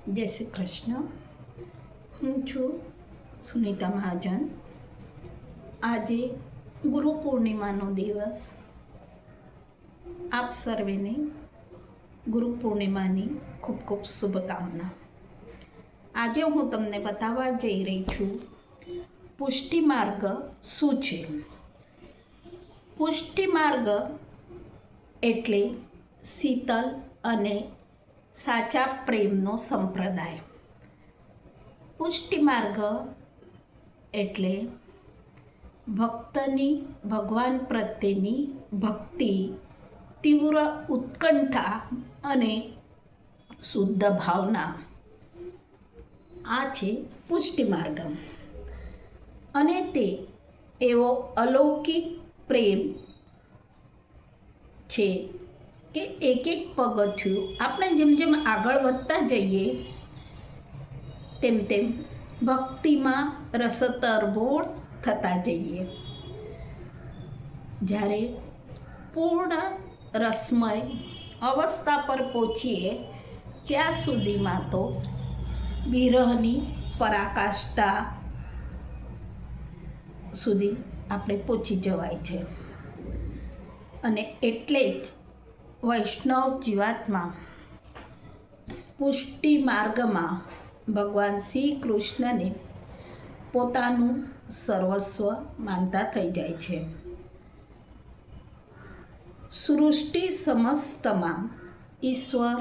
જય શ્રી કૃષ્ણ. હું છું સુનિતા મહાજન. આજે ગુરુ પૂર્ણિમાનો દિવસ. આપ સર્વેને ગુરુ પૂર્ણિમાની ખૂબ ખૂબ શુભકામના. આજે હું તમને બતાવવા જઈ રહી છું પુષ્ટિ માર્ગ શું છે. પુષ્ટિ માર્ગ એટલે શીતલ અને સાચા પ્રેમનો સંપ્રદાય. પુષ્ટિ માર્ગ એટલે ભક્તની ભગવાન પ્રત્યેની ભક્તિ, તીવ્ર ઉત્કંઠા અને શુદ્ધ ભાવના. આ છે પુષ્ટિ માર્ગ. અને તે એવો અલૌકિક પ્રેમ છે કે એક એક પગથિયું આપણે જેમ જેમ આગળ વધતા જઈએ તેમ તેમ ભક્તિમાં રસતરબોળ થતા જઈએ. જ્યારે પૂર્ણ રસમય અવસ્થા પર પહોંચીએ ત્યાં સુધીમાં તો વિરહની પરાકાષ્ઠા સુધી આપણે પહોંચી જવાય છે. અને એટલે જ વૈષ્ણવ જીવાત્મા પુષ્ટિ માર્ગમાં ભગવાન શ્રી કૃષ્ણને પોતાનું સર્વસ્વ માનતા થઈ જાય છે. સૃષ્ટિ સમસ્તમાં ઈશ્વર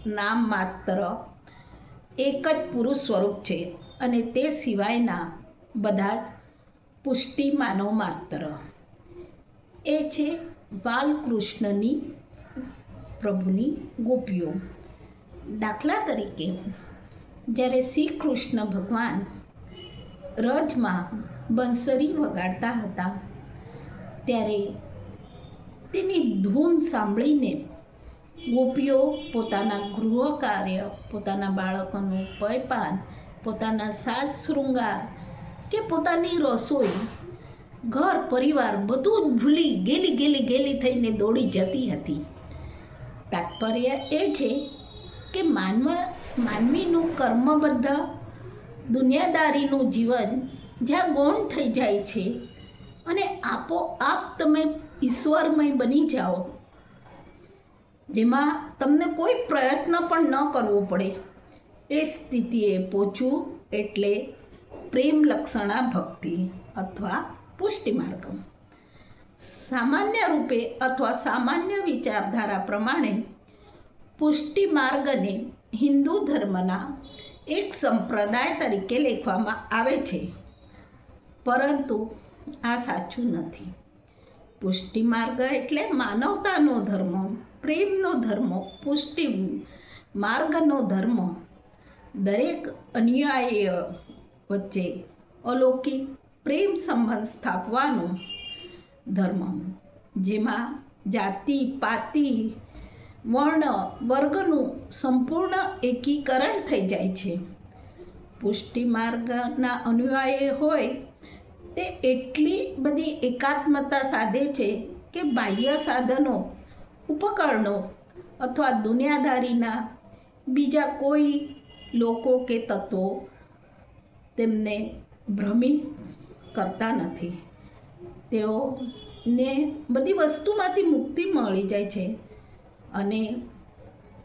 નામ માત્ર એક જ પુરુષ સ્વરૂપ છે અને તે સિવાયના બધા જ પુષ્ટિ માનવ માત્ર. એ છે બાલકૃષ્ણની પ્રભુની ગોપીઓ. દાખલા તરીકે જ્યારે શ્રી કૃષ્ણ ભગવાન રજમાં બંસરી વગાડતા હતા ત્યારે તેની ધૂન સાંભળીને ગોપીઓ પોતાના ગૃહ કાર્ય, પોતાના બાળકોનું પયપાન, પોતાના સાજ શૃંગાર કે પોતાની રસોઈ, ઘર પરિવાર બધું જ ભૂલી ગેલી થઈને દોડી જતી હતી. તાત્પર્ય એ છે કે માનવીનું કર્મબદ્ધ દુનિયાદારીનું જીવન જ્યાં ગૌણ થઈ જાય છે અને આપોઆપ તમે ઈશ્વરમય બની જાઓ, જેમાં તમને કોઈ પ્રયત્ન પણ ન કરવો પડે, એ સ્થિતિએ પહોંચવું એટલે પ્રેમ લક્ષણા ભક્તિ અથવા પુષ્ટિ માર્ગ. સામાન્ય રૂપે અથવા સામાન્ય વિચારધારા પ્રમાણે પુષ્ટિ માર્ગને હિન્દુ ધર્મના એક સંપ્રદાય તરીકે લેખવામાં આવે છે, પરંતુ આ સાચું નથી. પુષ્ટિ માર્ગ એટલે માનવતાનો ધર્મ, પ્રેમનો ધર્મ, પુષ્ટિ માર્ગનો ધર્મ. દરેક અન્યાય વચ્ચે અલૌકિક પ્રેમ સંબંધ સ્થાપવાનો ધર્મ, જેમાં જાતિ પાતિ વર્ણ વર્ગનું સંપૂર્ણ એકીકરણ થઈ જાય છે. પુષ્ટિ માર્ગના અનુયાયી હોય તે એટલી બધી એકાત્મતા સાધે છે કે બાહ્ય સાધનો, ઉપકરણો અથવા દુનિયાદારીના બીજા કોઈ લોકો કે તત્વો તેમને ભ્રમિત કરતા નથી. તેઓને બધી વસ્તુમાંથી મુક્તિ મળી જાય છે અને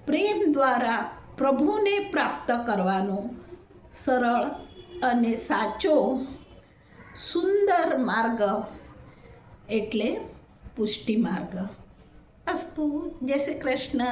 પ્રેમ દ્વારા પ્રભુને પ્રાપ્ત કરવાનો સરળ અને સાચો સુંદર માર્ગ એટલે પુષ્ટિ માર્ગ. અસ્તુ. જય શ્રી કૃષ્ણ.